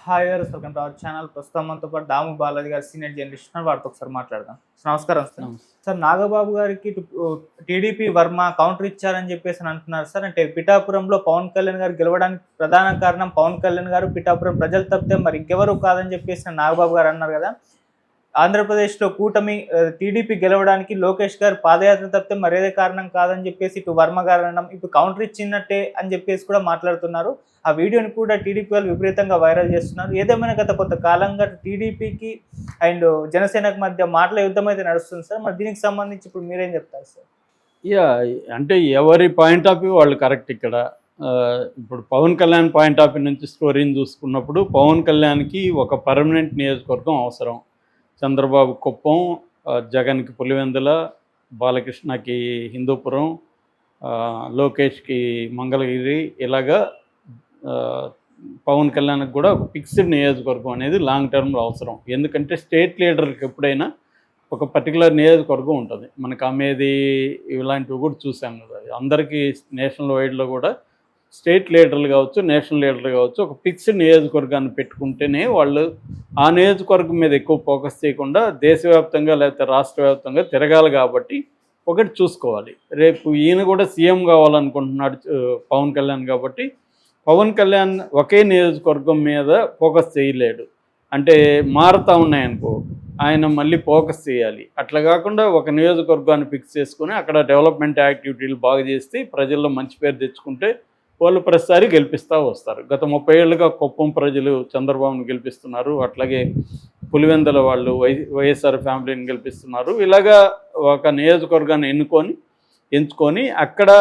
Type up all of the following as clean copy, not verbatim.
Hi గారు, welcome to our channel. ప్రస్తుతం మనతో పాటు దాము బాలాజీ గారు సీనియర్ జర్నలిస్ట్ ఉన్నారు. వారితో ఒకసారి మాట్లాడదాం. నమస్కారం సార్. సార్, నాగబాబు గారికి టీడీపీ వర్మ కౌంటర్ ఇచ్చారని చెప్పేసి అంటున్నారు సార్. అంటే పిఠాపురంలో పవన్ కళ్యాణ్ గారు గెలవడానికి ప్రధాన కారణం పవన్ కళ్యాణ్ గారు, పిఠాపురం ప్రజలు తప్పితే మరి ఇంకెవరు కాదని చెప్పేసి నాగబాబు గారు అన్నారు కదా. ఆంధ్రప్రదేశ్లో కూటమి టీడీపీ గెలవడానికి లోకేష్ గారు పాదయాత్ర తప్పితే మరేదే కారణం కాదని చెప్పేసి ఇటు వర్మ గారు అనడం, ఇప్పుడు కౌంటర్ ఇచ్చినట్టే అని చెప్పేసి కూడా మాట్లాడుతున్నారు. ఆ వీడియోని కూడా టీడీపీ వాళ్ళు విపరీతంగా వైరల్ చేస్తున్నారు. ఏదేమైనా గత కొంత కాలంగా టీడీపీకి అండ్ జనసేనకు మధ్య మాటల యుద్ధం అయితే నడుస్తుంది సార్. మరి దీనికి సంబంధించి ఇప్పుడు మీరేం చెప్తారు సార్? అంటే ఎవరి పాయింట్ ఆఫ్ వ్యూ వాళ్ళు కరెక్ట్. ఇక్కడ ఇప్పుడు Pawan Kalyan point of view నుంచి స్టోరీని చూసుకున్నప్పుడు పవన్ కళ్యాణ్కి ఒక పర్మనెంట్ నియోజకవర్గం అవసరం. చంద్రబాబు కుప్పం, జగన్కి పులివెందుల, బాలకృష్ణకి హిందూపురం, లోకేష్కి మంగళగిరి, ఇలాగా పవన్ కళ్యాణ్కి కూడా ఒక ఫిక్స్డ్ నియోజకవర్గం అనేది లాంగ్ టర్మ్లో అవసరం. ఎందుకంటే స్టేట్ లీడర్కి ఎప్పుడైనా ఒక పర్టికులర్ నియోజకవర్గం ఉంటుంది. మనకు అమ్మేది ఇలాంటివి కూడా చూసాం కదా. అందరికీ నేషనల్ వైడ్లో కూడా స్టేట్ లీడర్లు కావచ్చు, నేషనల్ లీడర్లు కావచ్చు, ఒక ఫిక్స్డ్ నియోజకవర్గాన్ని పెట్టుకుంటేనే వాళ్ళు ఆ నియోజకవర్గం మీద ఎక్కువ ఫోకస్ చేయకుండా దేశవ్యాప్తంగా లేకపోతే రాష్ట్ర వ్యాప్తంగా తిరగాలి. కాబట్టి ఒకటి చూసుకోవాలి. రేపు ఈయన కూడా సీఎం కావాలనుకుంటున్నాడు పవన్ కళ్యాణ్. కాబట్టి పవన్ కళ్యాణ్ ఒకే నియోజకవర్గం మీద ఫోకస్ చేయలేడు. అంటే మారుతూ ఉన్నాయనుకో, ఆయన మళ్ళీ ఫోకస్ చేయాలి. అట్లా కాకుండా ఒక నియోజకవర్గాన్ని ఫిక్స్ చేసుకుని అక్కడ డెవలప్మెంట్ యాక్టివిటీలు బాగా చేస్తే ప్రజల్లో మంచి పేరు తెచ్చుకుంటే వాళ్ళు ప్రతిసారి గెలిపిస్తూ వస్తారు. గత 30 ఏళ్ళుగా కుప్పం ప్రజలు చంద్రబాబును గెలిపిస్తున్నారు. అట్లాగే పులివెందుల వాళ్ళు వైఎస్ఆర్ ఫ్యామిలీని గెలిపిస్తున్నారు. ఇలాగా ఒక నియోజకవర్గాన్ని ఎంచుకొని అక్కడ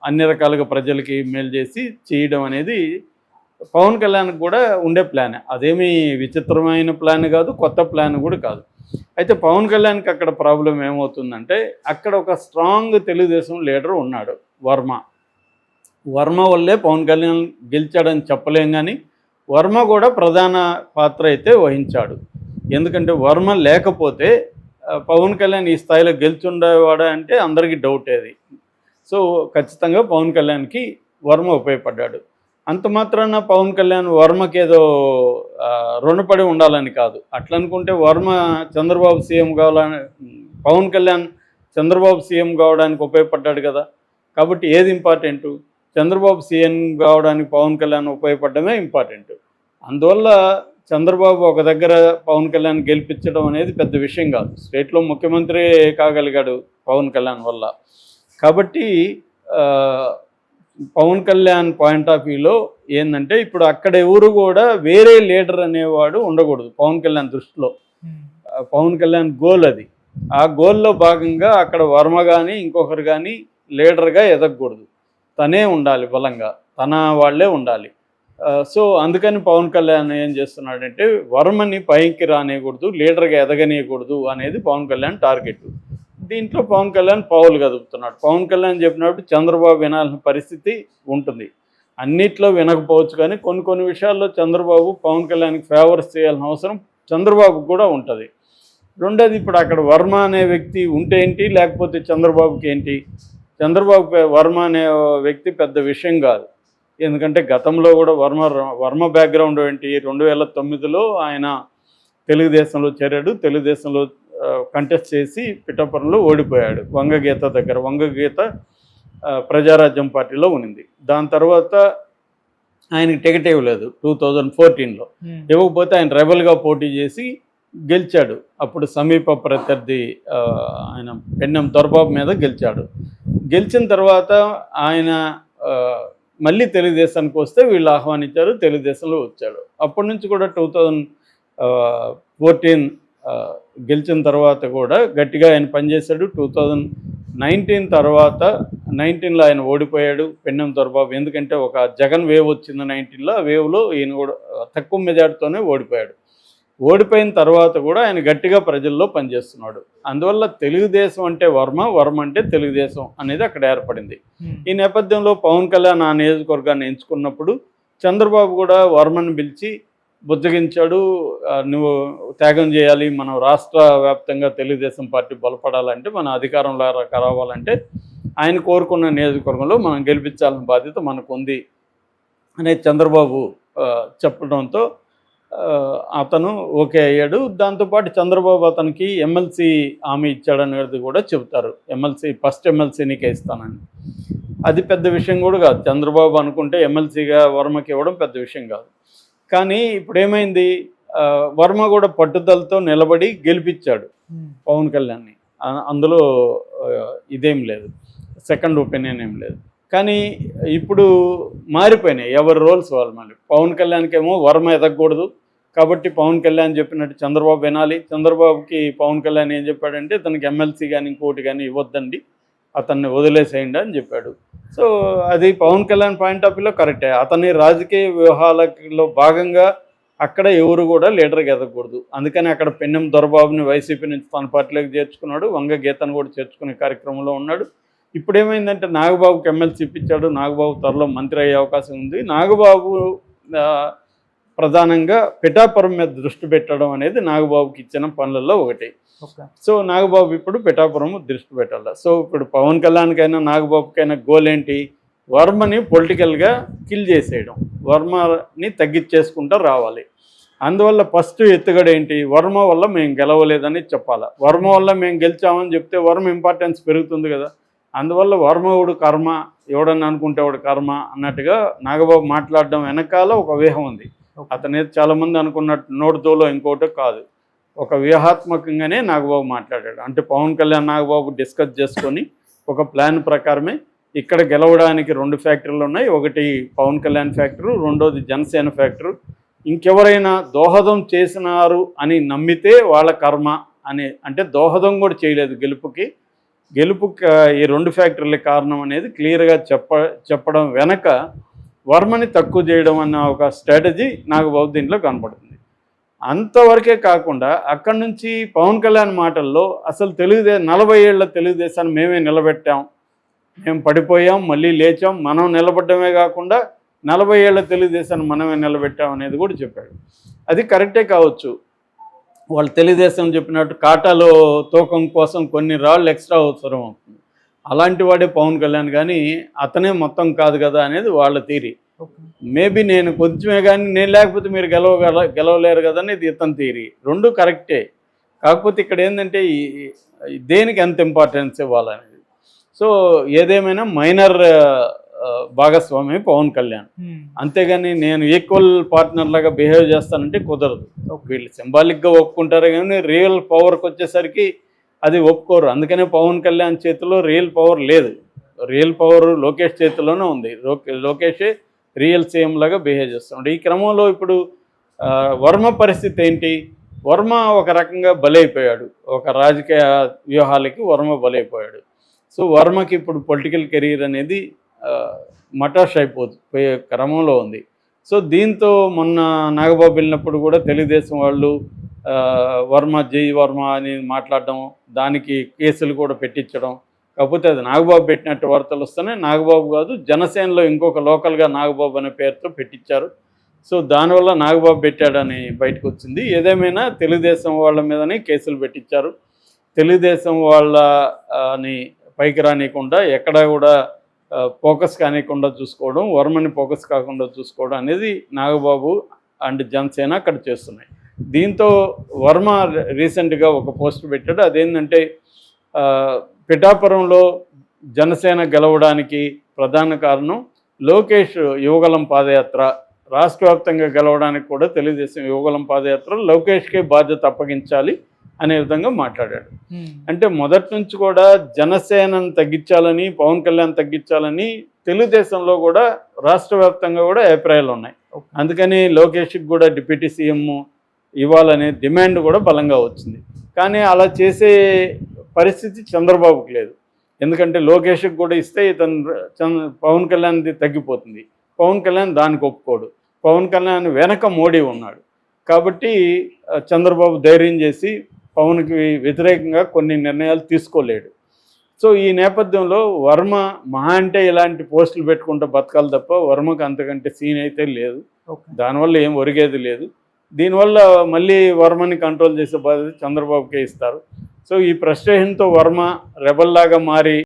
అన్ని రకాలుగా ప్రజలకి మేలు చేసి చేయడం అనేది పవన్ కళ్యాణ్కి కూడా ఉండే ప్లాన్. అదేమీ విచిత్రమైన ప్లాన్ కాదు, కొత్త ప్లాన్ కూడా కాదు. అయితే పవన్ కళ్యాణ్కి అక్కడ ప్రాబ్లం ఏమవుతుందంటే, అక్కడ ఒక స్ట్రాంగ్ తెలుగుదేశం లీడర్ ఉన్నాడు, వర్మ వల్లే పవన్ కళ్యాణ్ గెలిచాడని చెప్పలేం. కానీ వర్మ కూడా ప్రధాన పాత్ర అయితే వహించాడు. ఎందుకంటే వర్మ లేకపోతే పవన్ కళ్యాణ్ ఈ స్థాయిలో గెలిచుండేవాడా అంటే అందరికీ డౌట్ అది. సో ఖచ్చితంగా పవన్ కళ్యాణ్కి వర్మ ఉపయోగపడ్డాడు. అంత మాత్రాన పవన్ కళ్యాణ్ వర్మకి ఏదో రుణపడి ఉండాలని కాదు. అట్లా అనుకుంటే వర్మ చంద్రబాబు సీఎం కావాలని, పవన్ కళ్యాణ్ చంద్రబాబు సీఎం కావడానికి ఉపయోగపడ్డాడు కదా. కాబట్టి ఏది ఇంపార్టెంటు? చంద్రబాబు సీఎం కావడానికి పవన్ కళ్యాణ్ ఉపయోగపడమే ఇంపార్టెంట్. అందువల్ల చంద్రబాబు ఒక దగ్గర పవన్ కళ్యాణ్ గెలిపించడం అనేది పెద్ద విషయం కాదు. స్టేట్లో ముఖ్యమంత్రి కాగలిగాడు పవన్ కళ్యాణ్ వల్ల. కాబట్టి పవన్ కళ్యాణ్ పాయింట్ ఆఫ్ వ్యూలో ఏంటంటే, ఇప్పుడు అక్కడ ఎవరు కూడా వేరే లీడర్ అనేవాడు ఉండకూడదు పవన్ కళ్యాణ్ దృష్టిలో. పవన్ కళ్యాణ్ గోల్ అది. ఆ గోల్లో భాగంగా అక్కడ వర్మ కానీ ఇంకొకరు కానీ లీడర్గా ఎదగకూడదు. తనే ఉండాలి, బలంగా తన వాళ్ళే ఉండాలి. సో అందుకని పవన్ కళ్యాణ్ ఏం చేస్తున్నాడంటే, వర్మని పైకి రానియకూడదు, లీడర్గా ఎదగనీయకూడదు అనేది పవన్ కళ్యాణ్ టార్గెట్. దీంట్లో పవన్ కళ్యాణ్ పావులు కదుపుతున్నాడు. పవన్ కళ్యాణ్ చెప్పినప్పుడు చంద్రబాబు వినాల్సిన పరిస్థితి ఉంటుంది. అన్నిట్లో వినకపోవచ్చు, కానీ కొన్ని విషయాల్లో చంద్రబాబు పవన్ కళ్యాణ్కి ఫేవర్స్ చేయాల్సిన అవసరం చంద్రబాబుకు కూడా ఉంటుంది. రెండోది, ఇప్పుడు అక్కడ వర్మ అనే వ్యక్తి ఉంటే ఏంటి, లేకపోతే చంద్రబాబుకి ఏంటి? చంద్రబాబు వర్మ అనే వ్యక్తి పెద్ద విషయం కాదు. ఎందుకంటే గతంలో కూడా వర్మ బ్యాక్గ్రౌండ్ ఏంటి, 2009లో ఆయన తెలుగుదేశంలో చేరాడు. తెలుగుదేశంలో కంటెస్ట్ చేసి పిఠాపురంలో ఓడిపోయాడు వంగగీత దగ్గర. వంగగీత ప్రజారాజ్యం పార్టీలో ఉన్నింది. దాని తర్వాత ఆయనకి టికెట్ ఇవ్వలేదు 2014లో. ఇవ్వకపోతే ఆయన రెబల్గా పోటీ చేసి గెలిచాడు. అప్పుడు సమీప ప్రత్యర్థి ఆయన పెన్నెం దొరబాబు మీద గెలిచాడు. గెలిచిన తర్వాత ఆయన మళ్ళీ తెలుగుదేశానికి వస్తే వీళ్ళు ఆహ్వానించారు, తెలుగుదేశంలో వచ్చాడు. అప్పటి నుంచి కూడా 2014 గెలిచిన తర్వాత కూడా గట్టిగా ఆయన పనిచేశాడు. 2019 తర్వాత 19లో ఆయన ఓడిపోయాడు పెన్నెం దొరబాబు. ఎందుకంటే ఒక జగన్ వేవ్ వచ్చింది 19లో. ఆ వేవ్లో ఈయన కూడా తక్కువ మెజార్టీతోనే ఓడిపోయాడు. ఓడిపోయిన తర్వాత కూడా ఆయన గట్టిగా ప్రజల్లో పనిచేస్తున్నాడు. అందువల్ల తెలుగుదేశం అంటే వర్మ అంటే తెలుగుదేశం అనేది అక్కడ ఏర్పడింది. ఈ నేపథ్యంలో పవన్ కళ్యాణ్ ఆ నియోజకవర్గాన్ని ఎంచుకున్నప్పుడు చంద్రబాబు కూడా వర్మను పిలిచి బుజ్జగించాడు. నువ్వు త్యాగం చేయాలి, మనం రాష్ట్ర వ్యాప్తంగా తెలుగుదేశం పార్టీ బలపడాలంటే, మన అధికారంలో రావాలంటే ఆయన కోరుకున్న నియోజకవర్గంలో మనం గెలిపించాల్సిన బాధ్యత మనకు ఉంది అనేది చంద్రబాబు చెప్పడంతో అతను ఓకే అయ్యాడు. దాంతోపాటు చంద్రబాబు అతనికి ఎమ్మెల్సీ హామీ ఇచ్చాడనేది కూడా చెబుతారు. ఫస్ట్ ఎమ్మెల్సీ నీకే ఇస్తానని. అది పెద్ద విషయం కూడా కాదు. చంద్రబాబు అనుకుంటే ఎమ్మెల్సీగా వర్మకి ఇవ్వడం పెద్ద విషయం కాదు. కానీ ఇప్పుడు ఏమైంది, వర్మ కూడా పట్టుదలతో నిలబడి గెలిపించాడు పవన్ కళ్యాణ్ని. అందులో ఇదేం లేదు, సెకండ్ ఒపీనియన్ ఏం లేదు. కానీ ఇప్పుడు మారిపోయినాయి ఎవరి రోల్స్ వాళ్ళు. మళ్ళీ పవన్ కళ్యాణ్కి ఏమో వర్మ ఎదగకూడదు కాబట్టి పవన్ కళ్యాణ్ చెప్పినట్టు చంద్రబాబు వినాలి. చంద్రబాబుకి పవన్ కళ్యాణ్ ఏం చెప్పాడంటే తనకి ఎమ్మెల్సీ కానీ ఇంకోటి కానీ ఇవ్వద్దండి, అతన్ని వదిలేసేయండి అని చెప్పాడు. సో అది పవన్ కళ్యాణ్ పాయింట్ ఆఫ్ వ్యూలో కరెక్టే. అతని రాజకీయ వ్యూహాలలో భాగంగా అక్కడ ఎవరు కూడా లీడర్కి ఎదగకూడదు. అందుకని అక్కడ పెన్నెం దొరబాబుని వైసీపీ నుంచి తన పార్టీలోకి చేర్చుకున్నాడు. వంగ గీతను కూడా చేర్చుకునే కార్యక్రమంలో ఉన్నాడు. ఇప్పుడు ఏమైందంటే నాగబాబుకి ఎమ్మెల్సీ ఇప్పించాడు. నాగబాబు త్వరలో మంత్రి అయ్యే అవకాశం ఉంది. నాగబాబు ప్రధానంగా పిఠాపురం మీద దృష్టి పెట్టడం అనేది నాగబాబుకి ఇచ్చిన పనులలో ఒకటి. సో నాగబాబు ఇప్పుడు పిఠాపురం దృష్టి పెట్టాలి. సో ఇప్పుడు పవన్ కళ్యాణ్కైనా నాగబాబుకైనా గోల్ ఏంటి, వర్మని పొలిటికల్గా కిల్ చేసేయడం, వర్మని తగ్గించేసుకుంటూ రావాలి. అందువల్ల ఫస్ట్ ఎత్తుగడ ఏంటి, వర్మ వల్ల మేము గెలవలేదని చెప్పాలి. వర్మ వల్ల మేము గెలిచామని చెప్తే వర్మ ఇంపార్టెన్స్ పెరుగుతుంది కదా. అందువల్ల వర్మవుడు కర్మ, ఎవడని అనుకుంటే వాడు కర్మ అన్నట్టుగా నాగబాబు మాట్లాడడం వెనకాల ఒక వ్యూహం ఉంది. అతనేది చాలామంది అనుకున్నట్టు నోటుతోలో ఇంకోటో కాదు, ఒక వ్యూహాత్మకంగానే నాగబాబు మాట్లాడాడు. అంటే పవన్ కళ్యాణ్ నాగబాబు డిస్కస్ చేసుకొని ఒక ప్లాన్ ప్రకారమే ఇక్కడ గెలవడానికి 2 ఫ్యాక్టరీలు ఉన్నాయి. ఒకటి పవన్ కళ్యాణ్ ఫ్యాక్టరు, రెండోది జనసేన ఫ్యాక్టరు. ఇంకెవరైనా దోహదం చేసినారు అని నమ్మితే వాళ్ళ కర్మ అని, అంటే దోహదం కూడా చేయలేదు గెలుపుకి ఈ 2 ఫ్యాక్టరీల కారణం అనేది క్లియర్గా చెప్పడం వెనక వర్మని తక్కువ చేయడం అన్న ఒక స్ట్రాటజీ నాగబాబు దీంట్లో కనపడుతుంది. అంతవరకే కాకుండా అక్కడి నుంచి పవన్ కళ్యాణ్ మాటల్లో అసలు 40 ఏళ్ల తెలుగుదేశాన్ని మేమే నిలబెట్టాం, మేము పడిపోయాం మళ్ళీ లేచాం, మనం నిలబడ్డమే కాకుండా 40 ఏళ్ల తెలుగుదేశాన్ని మనమే నిలబెట్టాం అనేది కూడా చెప్పాడు. అది కరెక్టే కావచ్చు. వాళ్ళు తెలుగుదేశం చెప్పినట్టు కాటాలో తూకం కోసం కొన్ని రాళ్ళు ఎక్స్ట్రా అవసరం అవుతుంది. అలాంటి వాడే పవన్ కళ్యాణ్, కానీ అతనే మొత్తం కాదు కదా అనేది వాళ్ళ థియరీ. మేబీ నేను కొంచెమే కానీ నేను లేకపోతే మీరు గెలవలేరు కదా అనేది ఇతని థియరీ. 2 కరెక్టే. కాకపోతే ఇక్కడ ఏంటంటే దేనికి ఎంత ఇంపార్టెన్స్ ఇవ్వాలనేది. సో ఏదేమైనా మైనర్ భాగస్వామి పవన్ కళ్యాణ్, అంతేగాని నేను ఈక్వల్ పార్ట్నర్ లాగా బిహేవ్ చేస్తానంటే కుదరదు. వీళ్ళు సింబాలిక్గా ఒప్పుకుంటారు కానీ రియల్ పవర్కి వచ్చేసరికి అది ఒప్పుకోరు. అందుకనే పవన్ కళ్యాణ్ చేతిలో రియల్ పవర్ లేదు. రియల్ పవర్ లోకేష్ చేతిలోనే ఉంది. లోకేషే రియల్ సీఎం లాగా బిహేవ్ చేస్తున్నాడు. ఈ క్రమంలో ఇప్పుడు వర్మ పరిస్థితి ఏంటి, వర్మ ఒక రకంగా బలైపోయాడు. ఒక రాజకీయ వ్యూహాలకి వర్మ బలైపోయాడు. సో వర్మకి ఇప్పుడు పొలిటికల్ కెరీర్ అనేది మటాష్ అయిపోయే క్రమంలో ఉంది. సో దీంతో మొన్న నాగబాబు వెళ్ళినప్పుడు కూడా తెలుగుదేశం వాళ్ళు వర్మ జై వర్మ అని మాట్లాడడం, దానికి కేసులు కూడా పెట్టించడం. కాకపోతే అది నాగబాబు పెట్టినట్టు వార్తలు వస్తున్నాయి. నాగబాబు కాదు, జనసేనలో ఇంకొక లోకల్గా నాగబాబు అనే పేరుతో పెట్టించారు. సో దానివల్ల నాగబాబు పెట్టాడని బయటకు వచ్చింది. ఏదేమైనా తెలుగుదేశం వాళ్ళ మీదనే కేసులు పెట్టించారు. తెలుగుదేశం వాళ్ళని పైకి రానియకుండా, ఎక్కడా కూడా ఫోకస్ కానియకుండా చూసుకోవడం, వర్మని ఫోకస్ కాకుండా చూసుకోవడం అనేది నాగబాబు అండ్ జనసేన అక్కడ చేస్తున్నాయి. దీంతో వర్మ రీసెంట్గా ఒక పోస్ట్ పెట్టాడు. అదేంటంటే పిఠాపురంలో జనసేన గెలవడానికి ప్రధాన కారణం లోకేష్ యువగలం పాదయాత్ర, రాష్ట్ర వ్యాప్తంగా గెలవడానికి కూడా తెలుగుదేశం యువగలం పాదయాత్ర లోకేష్కే బాధ్యత అప్పగించాలి అనే విధంగా మాట్లాడాడు. అంటే మొదటి నుంచి కూడా జనసేనను తగ్గించాలని, పవన్ కళ్యాణ్ తగ్గించాలని తెలుగుదేశంలో కూడా రాష్ట్ర వ్యాప్తంగా కూడా అభిప్రాయాలు ఉన్నాయి. అందుకని లోకేష్కి కూడా డిప్యూటీ సీఎం ఇవ్వాలనే డిమాండ్ కూడా బలంగా వచ్చింది. కానీ అలా చేసే పరిస్థితి చంద్రబాబుకి లేదు. ఎందుకంటే లోకేష్కి కూడా ఇస్తే పవన్ కళ్యాణ్ది తగ్గిపోతుంది. పవన్ కళ్యాణ్ దానికి ఒప్పుకోడు. పవన్ కళ్యాణ్ వెనక మోడీ ఉన్నాడు కాబట్టి చంద్రబాబు ధైర్యం చేసి పవన్కి వ్యతిరేకంగా కొన్ని నిర్ణయాలు తీసుకోలేడు. సో ఈ నేపథ్యంలో వర్మ మహా అంటే ఇలాంటి పోస్టులు పెట్టుకుంటూ బతకాలి తప్ప వర్మకు అంతకంటే సీన్ అయితే లేదు. దానివల్ల ఏం ఒరిగేది లేదు. దీనివల్ల మళ్ళీ వర్మని కంట్రోల్ చేసే బాధ్యత చంద్రబాబుకే ఇస్తారు. సో ఈ ఫ్రస్ట్రేషన్తో వర్మ రెబల్లాగా మారి